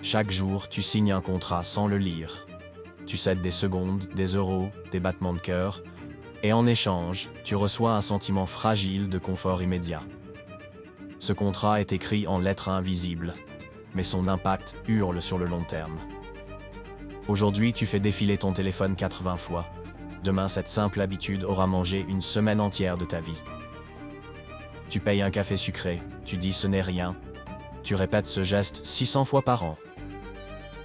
Chaque jour, tu signes un contrat sans le lire. Tu cèdes des secondes, des euros, des battements de cœur, et en échange, tu reçois un sentiment fragile de confort immédiat. Ce contrat est écrit en lettres invisibles, mais son impact hurle sur le long terme. Aujourd'hui, tu fais défiler ton téléphone 80 fois. Demain, cette simple habitude aura mangé une semaine entière de ta vie. Tu payes un café sucré, tu dis ce n'est rien. Tu répètes ce geste 600 fois par an.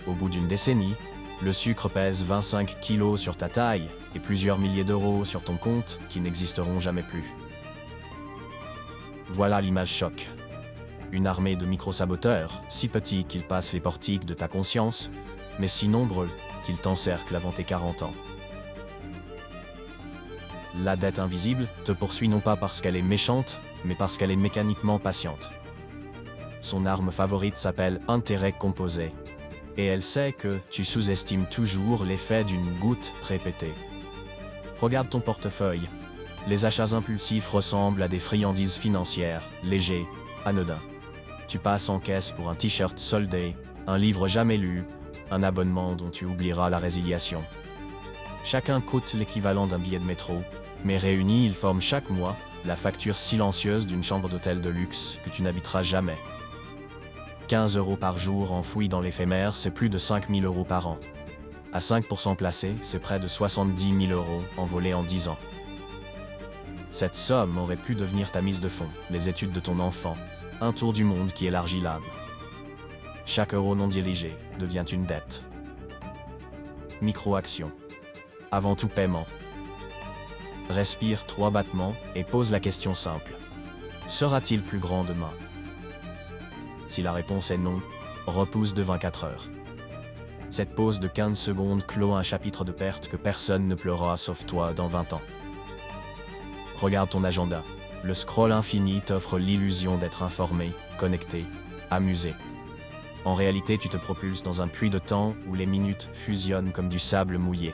Au bout d'une décennie, le sucre pèse 25 kilos sur ta taille et plusieurs milliers d'euros sur ton compte qui n'existeront jamais plus. Voilà l'image choc. Une armée de micro-saboteurs, si petits qu'ils passent les portiques de ta conscience, mais si nombreux qu'ils t'encerclent avant tes 40 ans. La dette invisible te poursuit non pas parce qu'elle est méchante, mais parce qu'elle est mécaniquement patiente. Son arme favorite s'appelle intérêt composé. Et elle sait que tu sous-estimes toujours l'effet d'une goutte répétée. Regarde ton portefeuille. Les achats impulsifs ressemblent à des friandises financières, légers, anodins. Tu passes en caisse pour un t-shirt soldé, un livre jamais lu, un abonnement dont tu oublieras la résiliation. Chacun coûte l'équivalent d'un billet de métro, mais réunis, ils forment chaque mois la facture silencieuse d'une chambre d'hôtel de luxe que tu n'habiteras jamais. 15 euros par jour enfouis dans l'éphémère, c'est plus de 5 000 euros par an. À 5% placés, c'est près de 70 000 euros envolés en 10 ans. Cette somme aurait pu devenir ta mise de fonds, les études de ton enfant, un tour du monde qui élargit l'âme. Chaque euro non dirigé devient une dette. Micro-action. Avant tout paiement. Respire 3 battements et pose la question simple. Sera-t-il plus grand demain ? Si la réponse est non, repousse de 24 heures. Cette pause de 15 secondes clôt un chapitre de perte que personne ne pleurera sauf toi dans 20 ans. Regarde ton agenda. Le scroll infini t'offre l'illusion d'être informé, connecté, amusé. En réalité, tu te propulses dans un puits de temps où les minutes fusionnent comme du sable mouillé.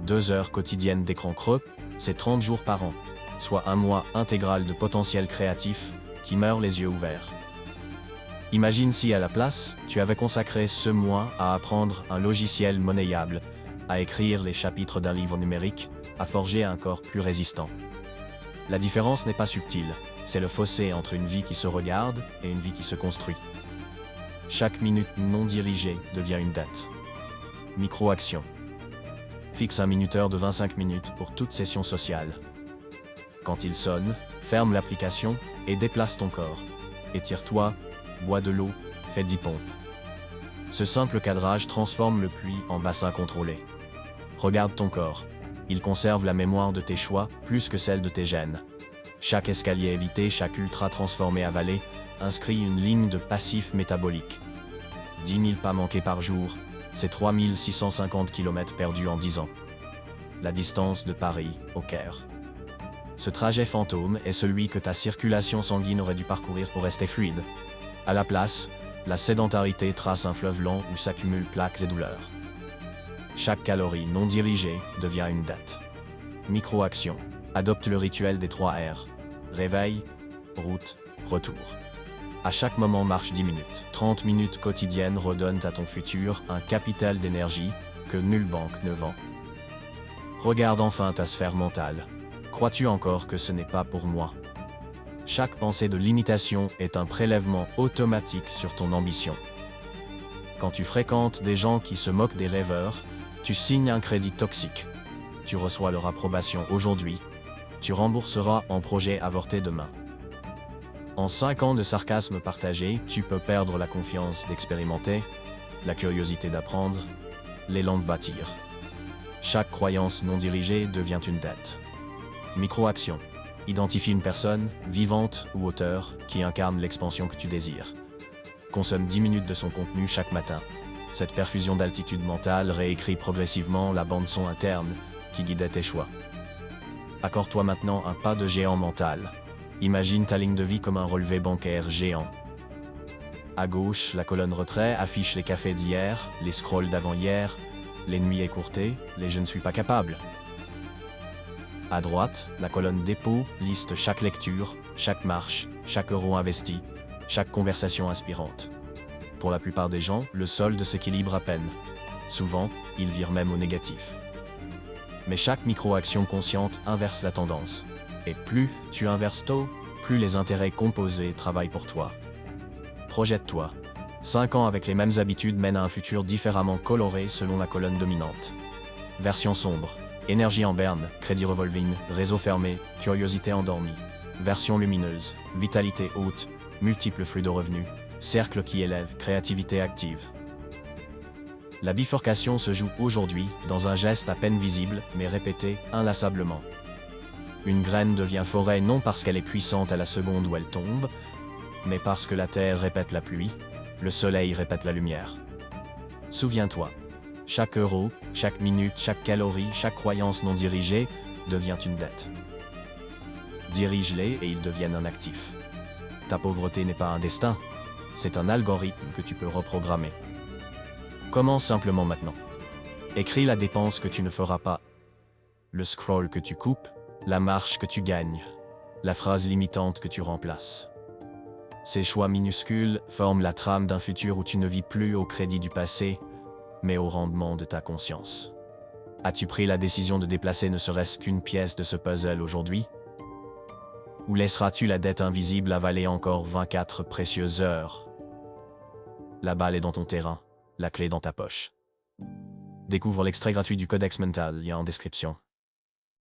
2 heures quotidiennes d'écran creux, c'est 30 jours par an, soit un mois intégral de potentiel créatif qui meurt les yeux ouverts. Imagine si à la place, tu avais consacré ce mois à apprendre un logiciel monnayable, à écrire les chapitres d'un livre numérique, à forger un corps plus résistant. La différence n'est pas subtile, c'est le fossé entre une vie qui se regarde et une vie qui se construit. Chaque minute non dirigée devient une dette. Micro-action. Fixe un minuteur de 25 minutes pour toute session sociale. Quand il sonne, ferme l'application et déplace ton corps. Étire-toi, bois de l'eau, fais 10 pompes. Ce simple cadrage transforme le puits en bassin contrôlé. Regarde ton corps. Il conserve la mémoire de tes choix plus que celle de tes gènes. Chaque escalier évité, chaque ultra transformé avalé, inscrit une ligne de passif métabolique. 10 000 pas manqués par jour, c'est 3 650 km perdus en 10 ans. La distance de Paris au Caire. Ce trajet fantôme est celui que ta circulation sanguine aurait dû parcourir pour rester fluide. À la place, la sédentarité trace un fleuve lent où s'accumulent plaques et douleurs. Chaque calorie non dirigée devient une dette. Micro-action. Adopte le rituel des 3 R. Réveil, route, retour. À chaque moment marche 10 minutes. 30 minutes quotidiennes redonnent à ton futur un capital d'énergie que nulle banque ne vend. Regarde enfin ta sphère mentale. Crois-tu encore que ce n'est pas pour moi ? Chaque pensée de limitation est un prélèvement automatique sur ton ambition. Quand tu fréquentes des gens qui se moquent des rêveurs, tu signes un crédit toxique. Tu reçois leur approbation aujourd'hui. Tu rembourseras en projet avorté demain. En 5 ans de sarcasme partagé, tu peux perdre la confiance d'expérimenter, la curiosité d'apprendre, l'élan de bâtir. Chaque croyance non dirigée devient une dette. Micro-action. Identifie une personne, vivante ou auteur, qui incarne l'expansion que tu désires. Consomme 10 minutes de son contenu chaque matin. Cette perfusion d'altitude mentale réécrit progressivement la bande-son interne qui guidait tes choix. Accorde-toi maintenant un pas de géant mental. Imagine ta ligne de vie comme un relevé bancaire géant. À gauche, la colonne retrait affiche les cafés d'hier, les scrolls d'avant-hier, les nuits écourtées, les je ne suis pas capable. À droite, la colonne dépôt liste chaque lecture, chaque marche, chaque euro investi, chaque conversation inspirante. Pour la plupart des gens, le solde s'équilibre à peine. Souvent, il vire même au négatif. Mais chaque micro-action consciente inverse la tendance. Et plus tu inverses tôt, plus les intérêts composés travaillent pour toi. Projette-toi. 5 ans avec les mêmes habitudes mènent à un futur différemment coloré selon la colonne dominante. Version sombre. Énergie en berne, crédit revolving, réseau fermé, curiosité endormie. Version lumineuse. Vitalité haute, multiples flux de revenus, cercle qui élève, créativité active. La bifurcation se joue aujourd'hui, dans un geste à peine visible, mais répété inlassablement. Une graine devient forêt non parce qu'elle est puissante à la seconde où elle tombe, mais parce que la terre répète la pluie, le soleil répète la lumière. Souviens-toi, chaque euro, chaque minute, chaque calorie, chaque croyance non dirigée devient une dette. Dirige-les et ils deviennent un actif. Ta pauvreté n'est pas un destin, c'est un algorithme que tu peux reprogrammer. Commence simplement maintenant. Écris la dépense que tu ne feras pas, le scroll que tu coupes, la marche que tu gagnes, la phrase limitante que tu remplaces. Ces choix minuscules forment la trame d'un futur où tu ne vis plus au crédit du passé, mais au rendement de ta conscience. As-tu pris la décision de déplacer ne serait-ce qu'une pièce de ce puzzle aujourd'hui? Ou laisseras-tu la dette invisible avaler encore 24 précieuses heures? La balle est dans ton terrain, la clé dans ta poche. Découvre l'extrait gratuit du Codex Mental, lien en description.